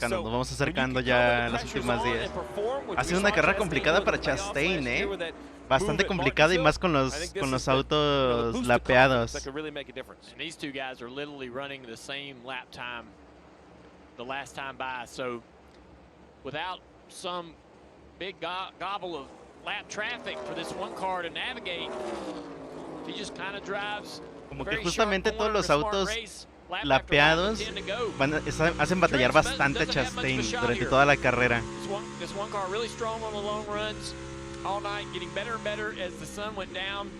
Nos vamos acercando ya a los últimos días. Ha sido una carrera complicada para Chastain, bastante complicada y más con los autos lapeados. Big gobble of lap traffic for this one car to navigate. He just kind of drives. Como que justamente todos los autos lapeados hacen batallar bastante a Chastain durante toda la carrera. This one car really strong on the long runs all night, getting better and better as the sun went down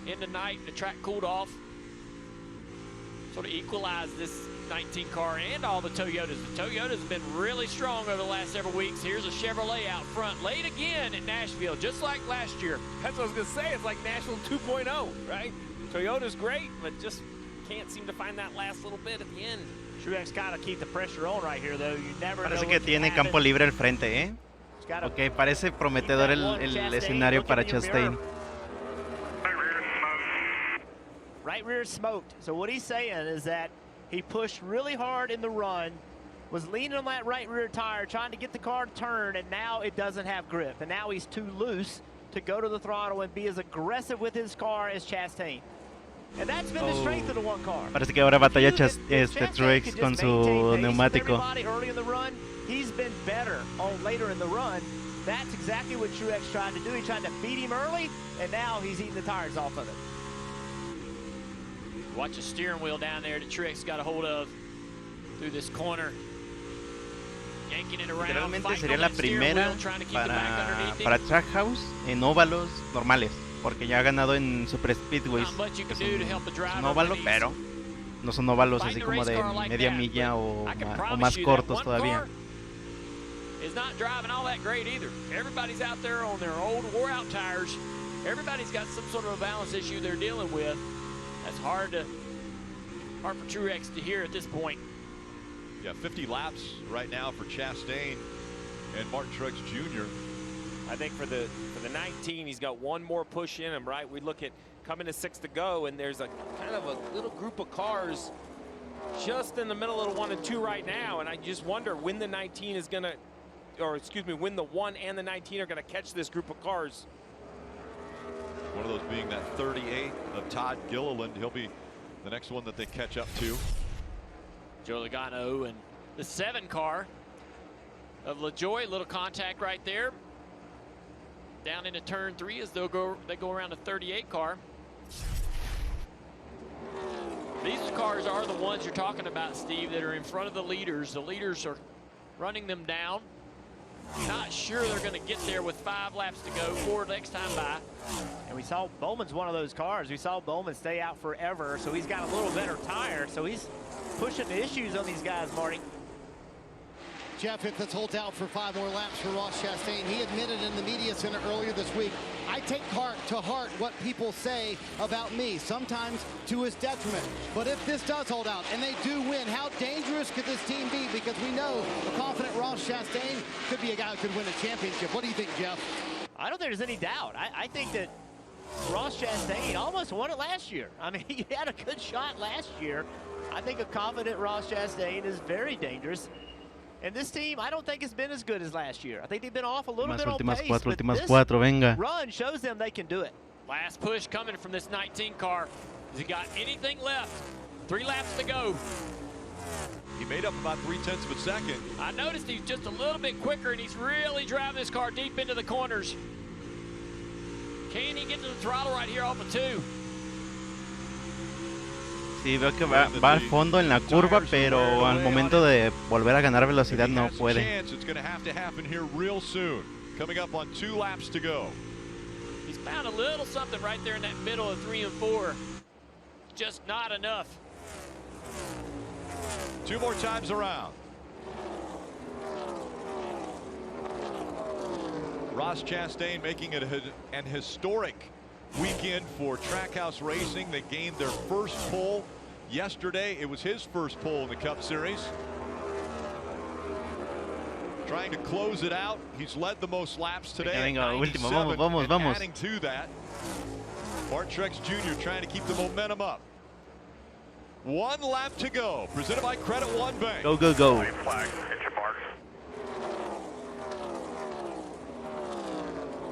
in the night. The track cooled off, sort of equalized this 19 car and all the Toyotas. The Toyota's been really strong over the last several weeks. Here's a Chevrolet out front, late again at Nashville, just like last year. That's what I was gonna say. It's like Nashville 2.0, right? Toyota's great, but just can't seem to find that last little bit at the end. Truex gotta keep the pressure on right here, though. You never Parece que tiene campo libre al frente, Ok, parece prometedor el escenario para Chastain. Right rear smoked. So what he's saying is that he pushed really hard in the run, was leaning on that right rear tire, trying to get the car to turn, and now it doesn't have grip. And now he's too loose to go to the throttle and be as aggressive with his car as Chastain. And that's been the strength of the one car. Parece que ahora batalla Truex con su neumático. Early in the run, he's been better on later in the run. That's exactly what Truex tried to do. He tried to beat him early, and now he's eating the tires off of it. Watch the steering wheel down there that Truex got a hold of through this corner. Yanking it around. Literalmente sería la primera para Trackhouse en óvalos normales, porque ya ha ganado en Super Speedways. Es un óvalo, pero no son óvalos así como de media milla o más cortos todavía. Is not driving all that great either. Everybody's out there on their old wore out tires. Everybody's got some sort of a balance issue they're dealing with. That's hard for Truex to hear at this point. Yeah, 50 laps right now for Chastain and Martin Truex Jr. I think for the 19, he's got one more push in him, right? We look at coming to 6 to go, and there's a kind of a little group of cars just in the middle of the 1 and 2 right now, and I just wonder when the 19 is gonna, or excuse me, when the 1 and the 19 are gonna catch this group of cars. One of those being that 38 of Todd Gilliland. He'll be the next one that they catch up to. Joe Logano and the 7 car of LaJoie. Little contact right there. Down into turn 3 as they go around the 38 car. These cars are the ones you're talking about, Steve, that are in front of the leaders. The leaders are running them down. Not sure they're going to get there with 5 laps to go, 4 next time by. And we saw Bowman's one of those cars. We saw Bowman stay out forever, so he's got a little better tire. So he's pushing the issues on these guys, Marty. Jeff, if this holds out for 5 more laps for Ross Chastain, he admitted in the media center earlier this week, I take to heart what people say about me, sometimes to his detriment. But if this does hold out and they do win, how dangerous could this team be? Because we know a confident Ross Chastain could be a guy who could win a championship. What do you think, Jeff? I don't think there's any doubt. I think that Ross Chastain almost won it last year. I mean, he had a good shot last year. I think a confident Ross Chastain is very dangerous. And this team, I don't think it's been as good as last year. I think they've been off a little bit on pace, but this run shows them they can do it. Last push coming from this 19 car. Has he got anything left? 3 laps to go. He made up about 0.3 of a second. I noticed he's just a little bit quicker, and he's really driving this car deep into the corners. Can he get to the throttle right here off of 2? Sí, veo que va al fondo en la curva, pero al momento de volver a ganar velocidad no puede. He's found a little something right there in that middle of 3 and 4. Just not enough. 2 more times around. Ross Chastain making it an historic weekend for Trackhouse Racing. They gained their first pole yesterday. It was his first pole in the Cup Series. Trying to close it out. He's led the most laps today. Venga, último, vamos. Adding to that, Martin Truex Jr. trying to keep the momentum up. One lap to go. Presented by Credit One Bank. Go, go, go. Flag. Hit your marks.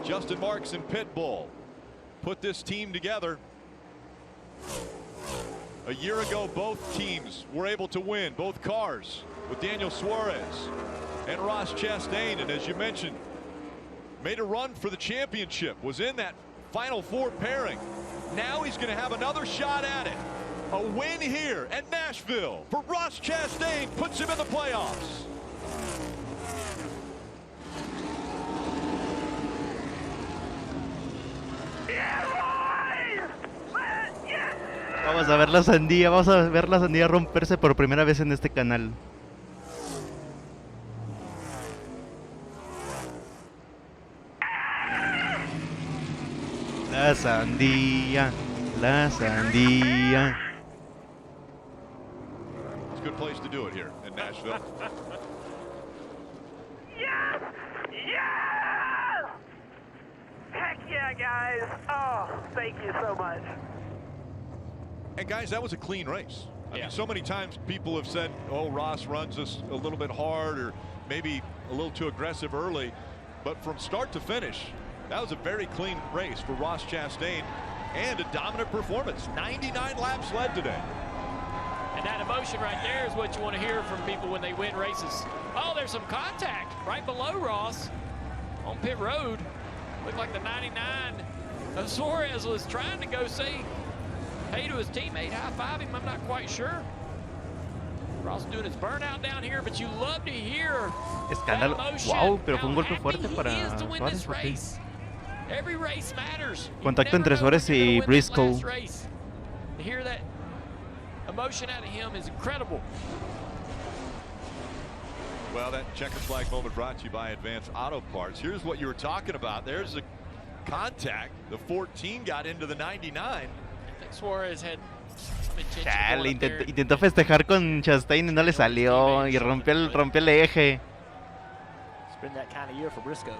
Justin Marks and Pitbull put this team together. A year ago, both teams were able to win, both cars, with Daniel Suarez and Ross Chastain. And as you mentioned, made a run for the championship, was in that Final Four pairing. Now he's going to have another shot at it. A win here at Nashville for Ross Chastain puts him in the playoffs. Vamos a ver la sandía, vamos a ver la sandía romperse por primera vez en este canal. La sandía, la sandía. It's a good place to do it here in Nashville. Yes! Yes! Heck yeah, guys! Oh, thank you so much. And guys, that was a clean race. I mean, so many times people have said, oh, Ross runs us a little bit hard or maybe a little too aggressive early. But from start to finish, that was a very clean race for Ross Chastain and a dominant performance. 99 laps led today. And that emotion right there is what you want to hear from people when they win races. Oh, there's some contact right below Ross on pit road. Looked like the 99 of Suarez was trying to go say hey to his teammate, high-five him, I'm not quite sure. Ross doing his burnout down here, but you love to hear Escándalo. Wow, pero fue un golpe fuerte para Suárez. Okay. Every race matters. Contacto entre Suárez y Briscoe. To hear that emotion out of him is incredible. Well, that checkered flag moment brought to you by Advanced Auto Parts. Here's what you were talking about. There's the contact. The 14 got into the 99. Suarez had Chale, intentó festejar con Chastain y no le salió y rompió el eje. It's been that kind of year for Briscoe.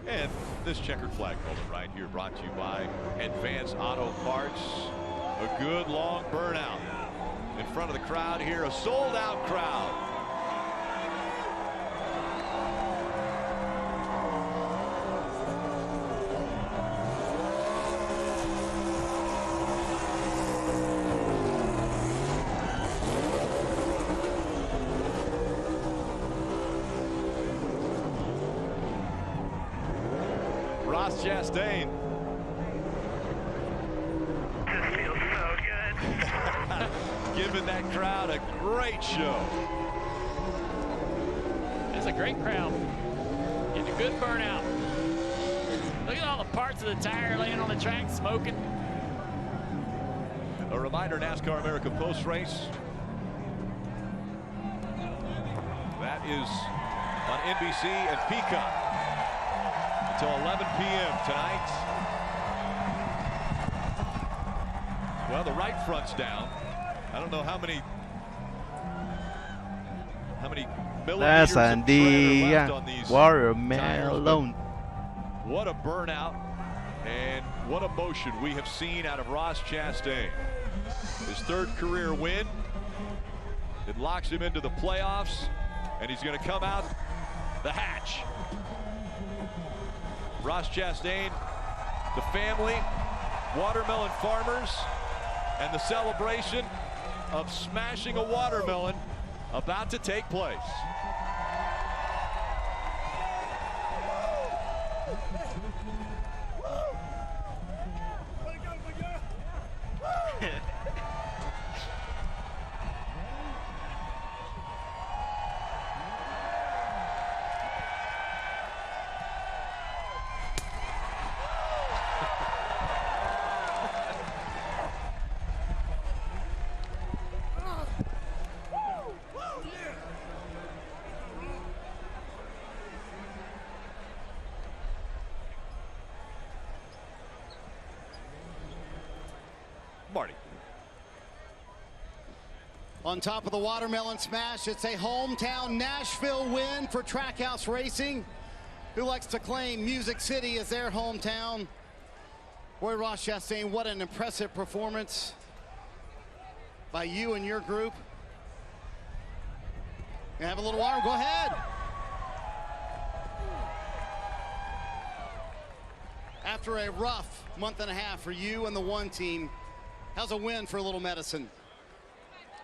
And this checkered flag moment right here brought to you by Advanced Auto Parts. A good long burnout in front of the crowd here, a sold-out crowd. Ross Chastain. This feels so good. Giving that crowd a great show. That's a great crowd. Getting a good burnout. Look at all the parts of the tire laying on the track smoking. A reminder, NASCAR America post-race. That is on NBC and Peacock until 11 p.m. tonight. Well, the right front's down. I don't know how many La millimeters of tread are sandía, left on these watermelon. tires, what a burnout and what emotion we have seen out of Ross Chastain. His third career win. It locks him into the playoffs, and he's going to come out the hatch. Ross Chastain, the family, watermelon farmers, and the celebration of smashing a watermelon about to take place. Marty. On top of the watermelon smash, it's a hometown Nashville win for Trackhouse Racing, who likes to claim Music City as their hometown. Boy, Ross Chastain, what an impressive performance by you and your group. You have a little water, go ahead. After a rough month and a half for you and the one team, how's a win for a little medicine?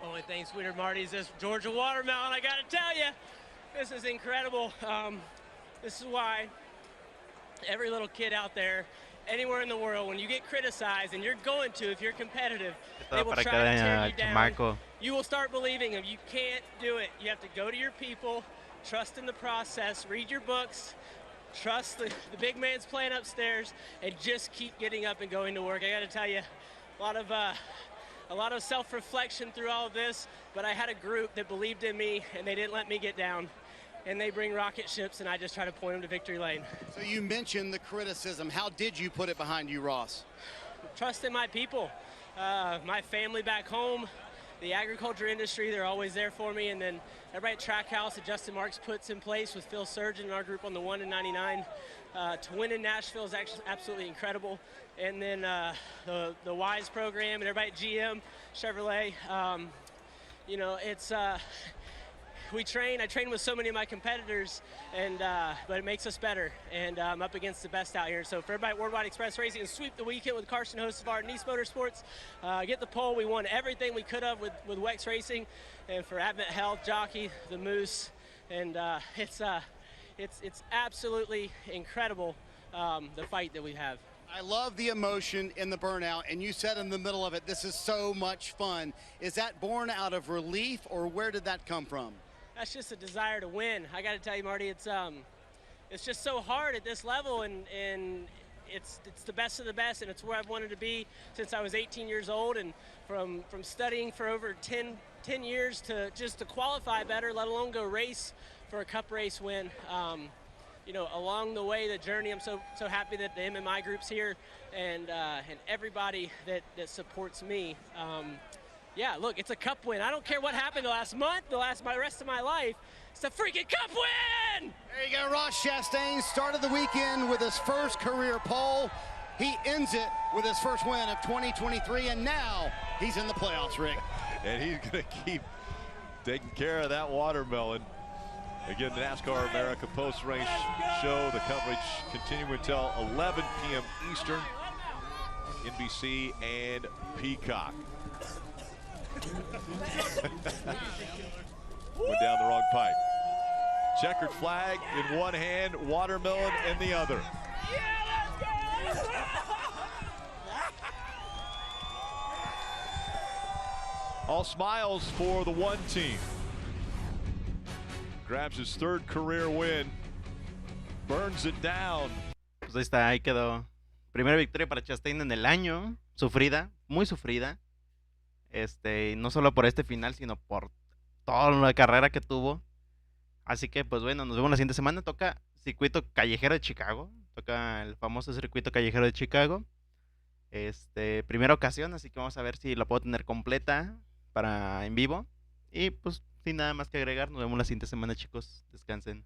Only thing sweeter, Marty, is this Georgia watermelon. I gotta tell you, this is incredible. This is why every little kid out there, anywhere in the world, when you get criticized, and you're going to, if you're competitive, they will try to tear you down. You will start believing them. You can't do it. You have to go to your people, trust in the process, read your books, trust the big man's playing upstairs, and just keep getting up and going to work. I got to tell you, a lot of self-reflection through all of this, but I had a group that believed in me, and they didn't let me get down. And they bring rocket ships, and I just try to point them to victory lane. So you mentioned the criticism. How did you put it behind you, Ross? Trust in my people, my family back home, the agriculture industry, they're always there for me. And then everybody at Trackhouse that Justin Marks puts in place with Phil Surgeon and our group on the 1 in 99. To win in Nashville is actually absolutely incredible. And then the WISE program and everybody at GM, Chevrolet, you know, it's, I train with so many of my competitors, and but it makes us better, and I'm up against the best out here. So for everybody at Worldwide Express Racing, and sweep the weekend with Carson, host of our Nice Motorsports, get the pole. We won everything we could have with Wex Racing, and for Advent Health, Jockey, the Moose, and it's absolutely incredible, the fight that we have. I love the emotion in the burnout, and you said in the middle of it, this is so much fun. Is that born out of relief, or where did that come from? That's just a desire to win. I got to tell you, Marty, it's just so hard at this level, and it's the best of the best, and it's where I've wanted to be since I was 18 years old, and from studying for over 10 years to just to qualify better, let alone go race for a cup race win. You know, along the way, the journey, I'm so happy that the MMI group's here, and everybody that supports me. Yeah, look, it's a cup win. I don't care what happened the last month, my rest of my life. It's a freaking cup win! There you go, Ross Chastain started the weekend with his first career pole. He ends it with his first win of 2023, and now he's in the playoffs, Rick. And he's going to keep taking care of that watermelon. Again, the NASCAR America post-race show, the coverage continuing until 11 p.m. Eastern, NBC and Peacock. Went down the wrong pipe. Checkered flag in one hand, watermelon in the other. All smiles for the one team. Grabs his third career win. Burns it down. Pues ahí está, ahí quedó. Primera victoria para Chastain en el año. Sufrida, muy sufrida. No solo por este final, sino por toda la carrera que tuvo. Así que, pues bueno, nos vemos la siguiente semana. Toca circuito callejero de Chicago. Toca el famoso circuito callejero de Chicago. Primera ocasión, así que vamos a ver si la puedo tener completa para en vivo. Y pues sin nada más que agregar, nos vemos la siguiente semana, chicos. Descansen.